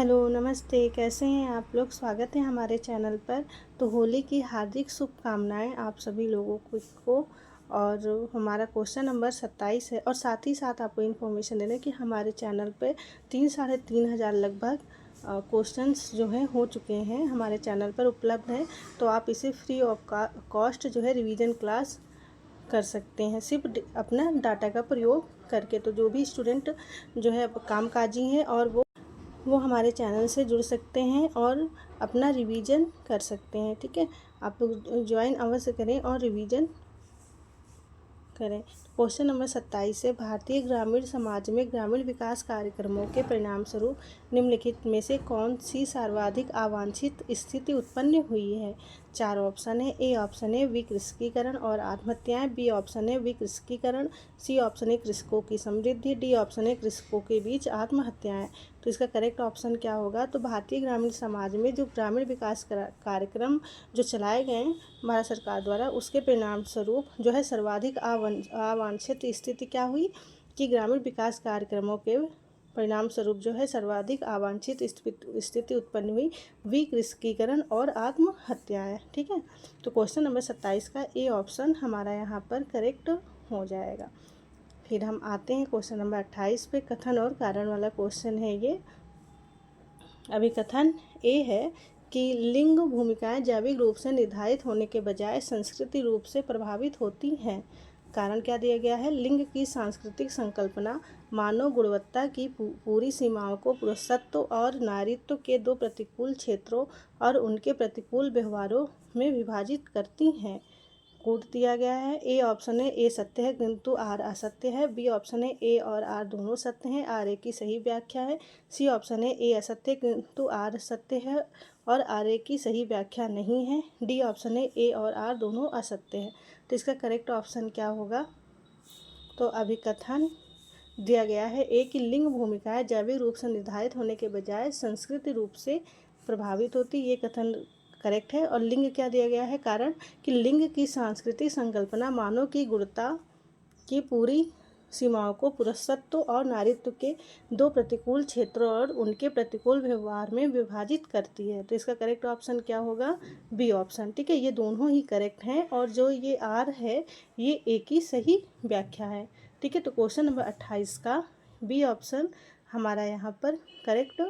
Hello, नमस्ते। कैसे हैं आप लोग? स्वागत है हमारे चैनल पर। तो होली की हार्दिक शुभकामनाएं आप सभी लोगों को। और हमारा क्वेश्चन नंबर 27 है। और साथ ही साथ आपको इन्फॉर्मेशन दे दें कि हमारे चैनल पे 3-3.5 हज़ार लगभग क्वेश्चंस जो हैं हो चुके हैं, हमारे चैनल पर उपलब्ध हैं। तो आप इसे फ्री ऑफ कॉस्ट जो है रिवीजन क्लास कर सकते हैं, सिर्फ अपना डाटा का प्रयोग करके। तो जो भी स्टूडेंट जो है कामकाजी हैं और वो हमारे चैनल से जुड़ सकते हैं और अपना रिवीजन कर सकते हैं। ठीक है, आप लोग ज्वाइन अवश्य करें और रिवीजन करें। क्वेश्चन नंबर 27 है, भारतीय ग्रामीण समाज में ग्रामीण विकास कार्यक्रमों के परिणाम स्वरूप निम्नलिखित में से कौन सी सर्वाधिक अवांछित स्थिति उत्पन्न हुई है? 4 ऑप्शन है। ए ऑप्शन है विकृषकीकरण और आत्महत्याएं, बी ऑप्शन है विकृषकीकरण, सी ऑप्शन है कृषकों की समृद्धि, डी ऑप्शन है कृषकों के बीच आत्महत्याएं। तो इसका करेक्ट ऑप्शन क्या होगा? तो भारतीय ग्रामीण समाज में जो ग्रामीण विकास कार्यक्रम जो चलाए गए भारत सरकार द्वारा, उसके परिणाम स्वरूप जो है सर्वाधिक अवांछित स्थिति क्या हुई कि ग्रामीण विकास कार्यक्रमों के परिणाम स्वरूप जो है सर्वाधिक अवांछित स्थिति उत्पन्न हुई विकृषकीकरण और आत्महत्याएं। ठीक है, तो क्वेश्चन नंबर 27 का ए ऑप्शन हमारा यहाँ पर करेक्ट हो जाएगा। फिर हम आते हैं क्वेश्चन नंबर 28 पे। कथन और कारण वाला क्वेश्चन है ये। अभी कथन ए है कि लिंग भूमिकाएं जैविक रूप से निर्धारित होने के बजाय सांस्कृतिक रूप से प्रभावित होती हैं। कारण क्या दिया गया है? लिंग की सांस्कृतिक संकल्पना मानव गुणवत्ता की पूरी सीमाओं को पुरुषत्व और नारीत्व के दो प्रतिकूल क्षेत्रों और उनके प्रतिकूल व्यवहारों में विभाजित करती हैं। कोड दिया गया है। ए ऑप्शन है ए सत्य है किंतु आर असत्य है, बी ऑप्शन है ए और आर दोनों सत्य हैं, आर ए की सही व्याख्या है, सी ऑप्शन है ए असत्य किंतु आर सत्य है और आर ए की सही व्याख्या नहीं है, डी ऑप्शन है ए और आर दोनों असत्य है। तो इसका करेक्ट ऑप्शन क्या होगा? तो अभिकथन दिया गया है ए की लिंग भूमिकाएं जैविक रूप से निर्धारित होने के बजाय सांस्कृतिक रूप से प्रभावित होती, ये कथन करेक्ट है। और लिंग क्या दिया गया है? कारण कि लिंग की सांस्कृतिक संकल्पना मानव की गुणता की पूरी सीमाओं को पुरुषत्व और नारीत्व के दो प्रतिकूल क्षेत्रों और उनके प्रतिकूल व्यवहार में विभाजित करती है। तो इसका करेक्ट ऑप्शन क्या होगा? B option. ठीक है, ये दोनों ही करेक्ट हैं और जो ये आर है ये ए की सही व्याख्या है। ठीक है, तो क्वेश्चन नंबर 28 का बी ऑप्शन हमारा यहाँ पर करेक्ट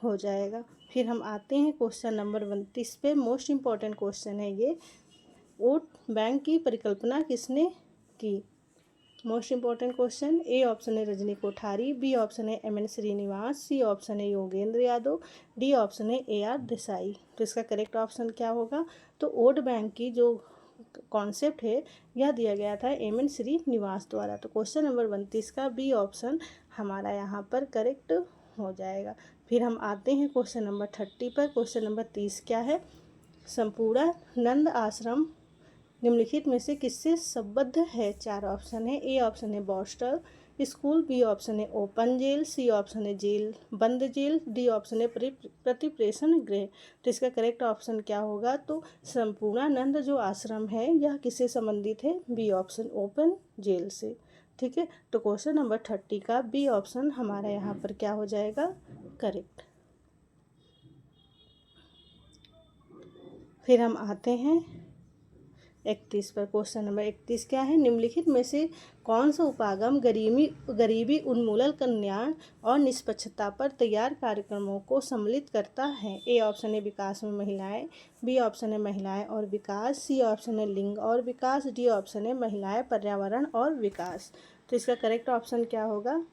हो जाएगा। फिर हम आते हैं क्वेश्चन नंबर 29 पे। मोस्ट इम्पॉर्टेंट क्वेश्चन है ये। वोट बैंक की परिकल्पना किसने की? Most important question. A option है रजनी कोठारी, बी ऑप्शन है M N Srinivas, C option है योगेंद्र यादव, डी ऑप्शन है ए आर देसाई। तो इसका करेक्ट ऑप्शन क्या होगा? तो वोट बैंक की जो कॉन्सेप्ट है यह दिया गया था एम एन श्रीनिवास द्वारा। तो क्वेश्चन नंबर 29 का बी ऑप्शन हमारा यहाँ पर करेक्ट हो जाएगा। फिर हम आते हैं क्वेश्चन नंबर 30 पर। क्वेश्चन नंबर 30 क्या है? संपूर्णानंद आश्रम निम्नलिखित में से किससे संबद्ध है? 4 ऑप्शन है। ए ऑप्शन है बॉस्टल स्कूल, बी ऑप्शन है ओपन जेल, सी ऑप्शन है जेल बंद जेल, डी ऑप्शन है प्रतिप्रेषण गृह। तो इसका करेक्ट ऑप्शन क्या होगा? तो संपूर्णानंद जो आश्रम है यह किससे संबंधित है? बी ऑप्शन ओपन जेल से। ठीक है, तो क्वेश्चन नंबर 30 का बी ऑप्शन हमारा यहाँ पर क्या हो जाएगा? करेक्ट। फिर हम आते हैं 31 पर। क्वेश्चन नंबर 31 क्या है? निम्नलिखित में से कौन सा उपागम गरीबी उन्मूलन, कल्याण और निष्पक्षता पर तैयार कार्यक्रमों को सम्मिलित करता है? ए ऑप्शन है विकास में महिलाएं, बी ऑप्शन है महिलाएं और विकास, सी ऑप्शन है लिंग और विकास, डी ऑप्शन है महिलाएं पर्यावरण और विकास। तो इसका करेक्ट ऑप्शन क्या होगा?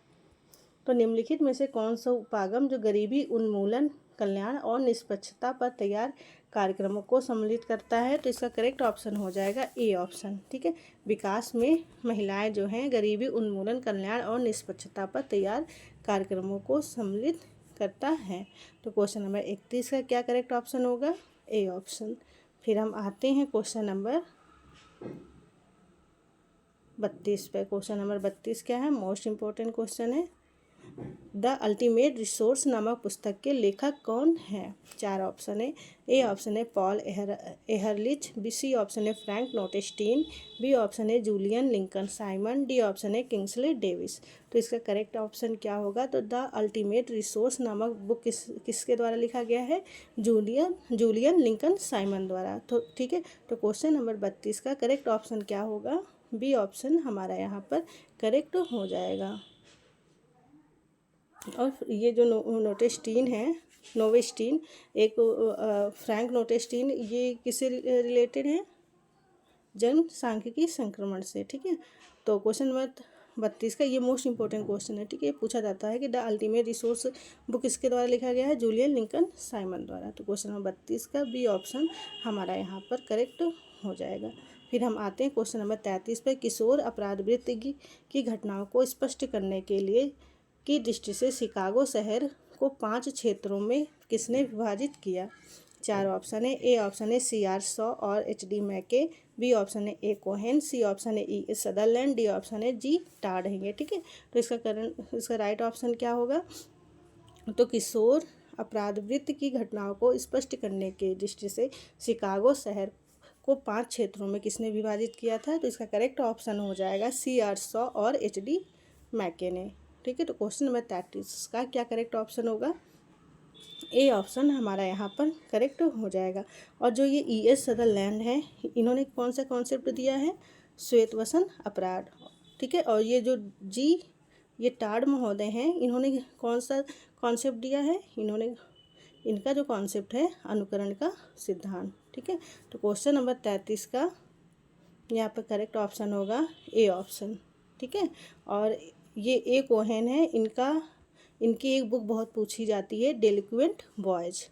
तो निम्नलिखित में से कौन सा उपागम जो गरीबी उन्मूलन, कल्याण और निष्पक्षता पर तैयार कार्यक्रमों को सम्मिलित करता है? तो इसका करेक्ट ऑप्शन हो जाएगा ए ऑप्शन। ठीक है, विकास में महिलाएं जो हैं गरीबी उन्मूलन, कल्याण और निष्पक्षता पर तैयार कार्यक्रमों को सम्मिलित करता है। तो क्वेश्चन नंबर 31 का क्या करेक्ट ऑप्शन होगा? A option. फिर हम आते हैं क्वेश्चन नंबर 32 पे। क्वेश्चन नंबर 32 क्या है? मोस्ट इम्पोर्टेंट क्वेश्चन है। द अल्टीमेट रिसोर्स नामक पुस्तक के लेखक कौन है? 4 ऑप्शन है। ए ऑप्शन है Paul Ehrlich, B C option है फ्रैंक नोटेस्टीन, बी ऑप्शन है Julian Lincoln Simon, D option है किंग्सले डेविस। तो इसका करेक्ट ऑप्शन क्या होगा? तो द अल्टीमेट रिसोर्स नामक बुक किसके द्वारा लिखा गया है? जूलियन लिंकन साइमन द्वारा। तो ठीक है, तो क्वेश्चन नंबर 32 का करेक्ट ऑप्शन क्या होगा? बी ऑप्शन हमारा यहाँ पर करेक्ट हो जाएगा। और ये जो नोटेस्टीन है, नोवेस्टीन, एक फ्रैंक नोटेस्टीन, ये किससे रिलेटेड है? जनसांख्यिकी संक्रमण से। ठीक है, तो क्वेश्चन नंबर 32 का ये मोस्ट इंपॉर्टेंट क्वेश्चन है। ठीक है, पूछा जाता है कि द अल्टीमेट रिसोर्स बुक किसके द्वारा लिखा गया है? जूलियन लिंकन साइमन द्वारा। तो क्वेश्चन नंबर 32 का बी ऑप्शन हमारा यहाँ पर करेक्ट हो जाएगा। फिर हम आते हैं क्वेश्चन नंबर 33 पर। किशोर अपराध वृत्ति की घटनाओं को स्पष्ट करने के लिए की दृष्टि से शिकागो शहर को 5 क्षेत्रों में किसने विभाजित किया? 4 ऑप्शन है। ए ऑप्शन है CR शॉ और HD मैके, बी ऑप्शन है ए कोहेन, सी ऑप्शन है E सदरलैंड, डी ऑप्शन है जी टाड है। ठीक है, तो इसका राइट ऑप्शन क्या होगा? तो किशोर अपराध वृत्ति की घटनाओं को स्पष्ट करने की दृष्टि से शिकागो शहर को 5 क्षेत्रों में किसने विभाजित किया था? तो इसका करेक्ट ऑप्शन हो जाएगा CR शॉ और HD मैके ने। ठीक है, तो क्वेश्चन नंबर 33 का क्या करेक्ट ऑप्शन होगा? ए ऑप्शन हमारा यहाँ पर करेक्ट हो जाएगा। और जो ये ES सदरलैंड है, इन्होंने कौन सा कॉन्सेप्ट दिया है? श्वेतवसन अपराध। ठीक है, और ये जो ये टाड महोदय हैं, इन्होंने कौन सा कॉन्सेप्ट दिया है? इनका जो कॉन्सेप्ट है अनुकरण का सिद्धांत। ठीक है, तो क्वेश्चन नंबर 33 का यहाँ पर करेक्ट ऑप्शन होगा ए ऑप्शन। ठीक है, और ये ए कोहेन है, इनकी एक बुक बहुत पूछी जाती है, डेलिक्वेंट बॉयज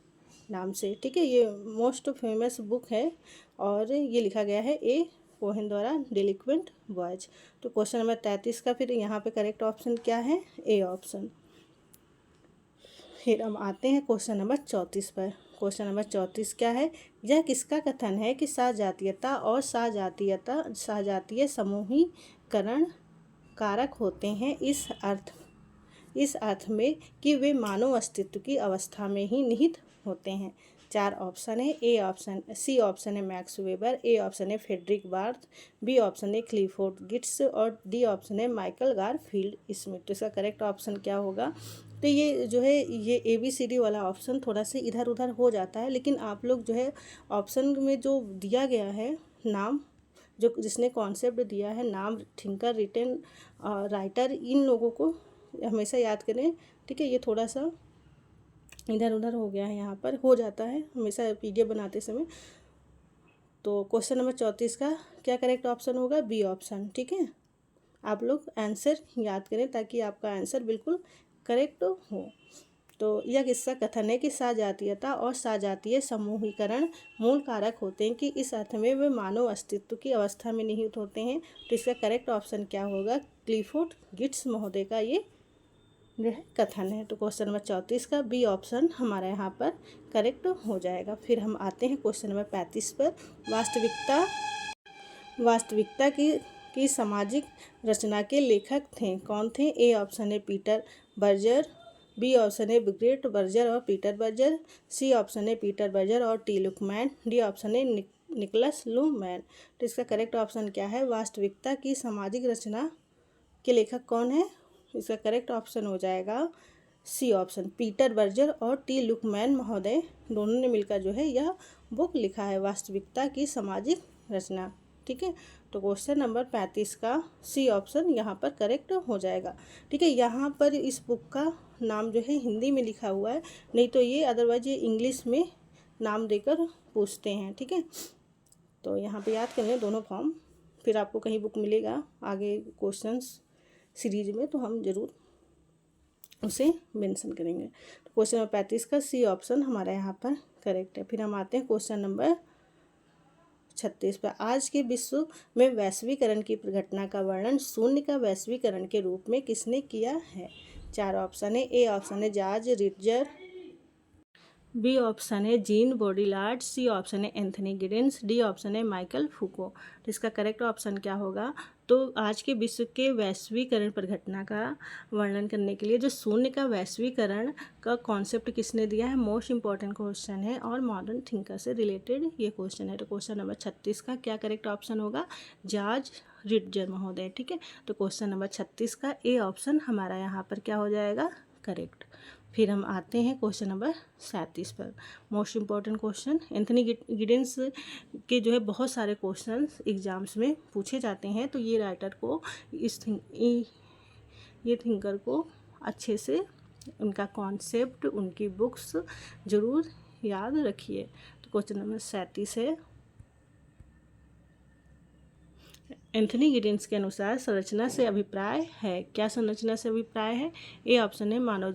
नाम से। ठीक है, ये मोस्ट फेमस बुक है और ये लिखा गया है ए कोहेन द्वारा, डेलिक्वेंट बॉयज। तो क्वेश्चन नंबर 33 का फिर यहाँ पे करेक्ट ऑप्शन क्या है? A option. फिर हम आते हैं क्वेश्चन नंबर 34 पर। क्वेश्चन नंबर 34 क्या है? यह किसका कथन है कि सहजातीयता और सहजातीय समूहीकरण कारक होते हैं इस अर्थ में कि वे मानव अस्तित्व की अवस्था में ही निहित होते हैं? 4 ऑप्शन है। सी ऑप्शन है मैक्स वेबर, ए ऑप्शन है फ्रेडरिक बार्थ, बी ऑप्शन है क्लिफोर्ड गिट्स और डी ऑप्शन है माइकल गारफील्ड स्मिथ। तो इसका करेक्ट ऑप्शन क्या होगा? तो ये जो है ये ABCD वाला ऑप्शन थोड़ा सा इधर उधर हो जाता है, लेकिन आप लोग जो है ऑप्शन में जो दिया गया है नाम, जो जिसने कॉन्सेप्ट दिया है, नाम, थिंकर, रिटन राइटर, इन लोगों को हमेशा याद करें। ठीक है, ये थोड़ा सा इधर उधर हो गया है, यहाँ पर हो जाता है हमेशा PDF बनाते समय। तो क्वेश्चन नंबर 34 का क्या करेक्ट ऑप्शन होगा? B option. ठीक है, आप लोग आंसर याद करें ताकि आपका आंसर बिल्कुल करेक्ट हो। तो यह किसका कथन है कि सहजातीयता और सहजातीय समूहीकरण मूल कारक होते हैं कि इस अर्थ में वे मानव अस्तित्व की अवस्था में निहित होते हैं? तो इसका करेक्ट ऑप्शन क्या होगा? क्लिफोर्ड गिट्स महोदय का ये जो है कथन है। तो क्वेश्चन नंबर 34 का बी ऑप्शन हमारा यहाँ पर करेक्ट हो जाएगा। फिर हम आते हैं क्वेश्चन नंबर 35 पर। वास्तविकता की सामाजिक रचना के लेखक थे कौन थे? ए ऑप्शन है पीटर बर्जर, बी ऑप्शन है ग्रेट बर्जर और पीटर बर्जर, सी ऑप्शन है पीटर बर्जर और टी लुकमैन, डी ऑप्शन है निकोलस लुहमैन। तो इसका करेक्ट ऑप्शन क्या है? वास्तविकता की सामाजिक रचना के लेखक कौन है? इसका करेक्ट ऑप्शन हो जाएगा सी ऑप्शन, पीटर बर्जर और टी लुकमैन महोदय दोनों ने मिलकर जो है यह बुक लिखा है, वास्तविकता की सामाजिक रचना। ठीक है, तो क्वेश्चन नंबर 35 का सी ऑप्शन यहाँ पर करेक्ट हो जाएगा। ठीक है, यहाँ पर इस बुक का नाम जो है हिंदी में लिखा हुआ है, नहीं तो ये अदरवाइज ये इंग्लिश में नाम देकर पूछते हैं। ठीक है, तो यहाँ पे याद करें दोनों फॉर्म, फिर आपको कहीं बुक मिलेगा आगे क्वेश्चंस सीरीज में तो हम ज़रूर उसे मेंशन करेंगे। तो क्वेश्चन नंबर 35 का सी ऑप्शन हमारा यहाँ पर करेक्ट है। फिर हम आते हैं क्वेश्चन नंबर 36 पर। आज के विश्व में वैश्वीकरण की घटना का वर्णन शून्य का वैश्वीकरण के रूप में किसने किया है? 4 ऑप्शन है। ए ऑप्शन है जॉर्ज रिट्जर, बी ऑप्शन है जीन बॉडिलार्ड, सी ऑप्शन है एंथनी गिडेंस, डी ऑप्शन है माइकल फूको। तो इसका करेक्ट ऑप्शन क्या होगा? तो आज के विश्व के वैश्वीकरण पर घटना का वर्णन करने के लिए जो शून्य का वैश्वीकरण का कॉन्सेप्ट किसने दिया है, मोस्ट इंपॉर्टेंट क्वेश्चन है और मॉडर्न थिंकर से रिलेटेड ये क्वेश्चन है। तो क्वेश्चन नंबर 36 का क्या करेक्ट ऑप्शन होगा, जॉर्ज रिट्जर महोदय। ठीक है, तो क्वेश्चन नंबर 36 का ए ऑप्शन हमारा यहाँ पर क्या हो जाएगा, करेक्ट। फिर हम आते हैं क्वेश्चन नंबर 37 पर, most important question. Anthony Giddens के जो है बहुत सारे क्वेश्चंस एग्जाम्स में पूछे जाते हैं, तो ये राइटर को ये थिंकर को अच्छे से उनका कॉन्सेप्ट, उनकी बुक्स ज़रूर याद रखिए। तो क्वेश्चन नंबर 37 है, एंथनी गिडेंस के अनुसार संरचना से अभिप्राय है, क्या संरचना से अभिप्राय है? ए ऑप्शन है मानव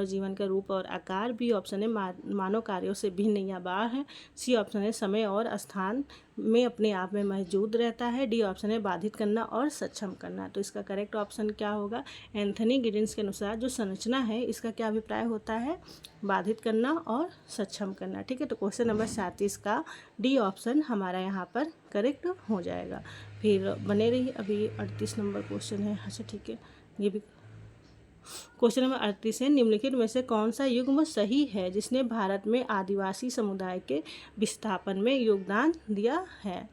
जीवन का रूप और आकार, बी ऑप्शन है मानव कार्यों से भिन्न या बाहर है, सी ऑप्शन है समय और स्थान में अपने आप में मौजूद रहता है, डी ऑप्शन है बाधित करना और सक्षम करना। तो इसका करेक्ट ऑप्शन क्या होगा, एंथनी गिडेंस के अनुसार जो संरचना है इसका क्या अभिप्राय होता है, बाधित करना और सक्षम करना। ठीक है, तो क्वेश्चन नंबर 37 का डी ऑप्शन हमारा यहाँ पर करेक्ट हो जाएगा। फिर बने रहिए, अभी 38 नंबर क्वेश्चन है। अच्छा ठीक है, ये भी क्वेश्चन नंबर 38 है, निम्नलिखित में से कौन सा युग्म सही है जिसने भारत में आदिवासी समुदाय के विस्थापन में योगदान दिया है?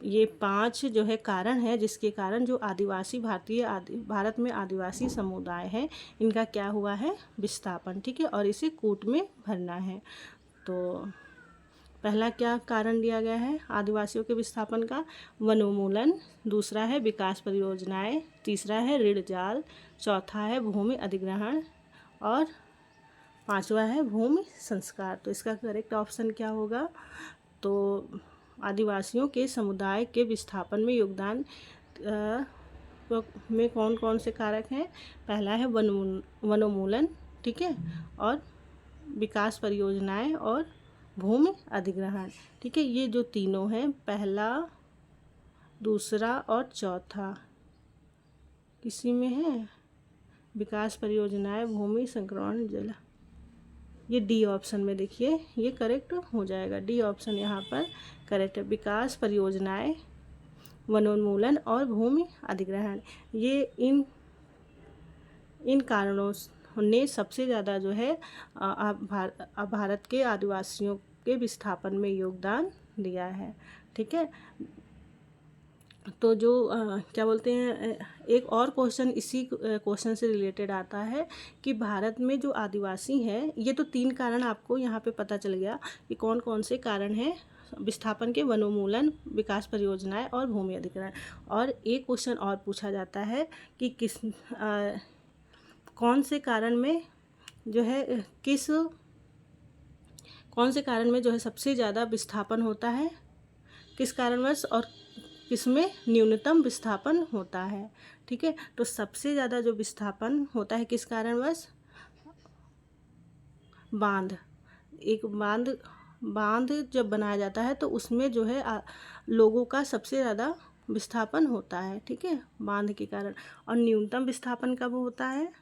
ये 5 जो है कारण है जिसके कारण जो भारत में आदिवासी समुदाय है इनका क्या हुआ है, विस्थापन। ठीक है, और इसे कूट में भरना है। तो पहला क्या कारण दिया गया है आदिवासियों के विस्थापन का, वनोन्मूलन, दूसरा है विकास परियोजनाएं, तीसरा है ऋण जाल, चौथा है भूमि अधिग्रहण और पांचवा है भूमि संस्कार। तो इसका करेक्ट ऑप्शन क्या होगा, तो आदिवासियों के समुदाय के विस्थापन में योगदान में कौन कौन से कारक हैं, पहला है वनोन्मूलन, ठीक है, और विकास परियोजनाएं और भूमि अधिग्रहण। ठीक है, ये जो तीनों हैं, पहला, दूसरा और चौथा, किसी में है विकास परियोजनाएं, भूमि संक्रमण, जल, ये डी ऑप्शन में देखिए ये करेक्ट हो जाएगा। डी ऑप्शन यहाँ पर करेक्ट है, विकास परियोजनाएं, वनोन्मूलन और भूमि अधिग्रहण। ये इन कारणों ने सबसे ज़्यादा जो है भारत के आदिवासियों के विस्थापन में योगदान दिया है। ठीक है, तो जो क्या बोलते हैं, एक और क्वेश्चन इसी क्वेश्चन से रिलेटेड आता है कि भारत में जो आदिवासी हैं, ये तो 3 कारण आपको यहाँ पे पता चल गया कि कौन कौन से कारण हैं विस्थापन के, वनोन्मूलन, विकास परियोजनाएं और भूमि अधिग्रहण। और एक क्वेश्चन और पूछा जाता है कि कौन से कारण में जो है सबसे ज़्यादा विस्थापन होता है, किस कारणवश, और किसमें न्यूनतम विस्थापन होता है। ठीक है, तो सबसे ज़्यादा जो विस्थापन होता है किस कारणवश, एक बांध जब बनाया जाता है तो उसमें जो है लोगों का सबसे ज़्यादा विस्थापन होता है। ठीक है, बांध के कारण। और न्यूनतम विस्थापन कब होता है,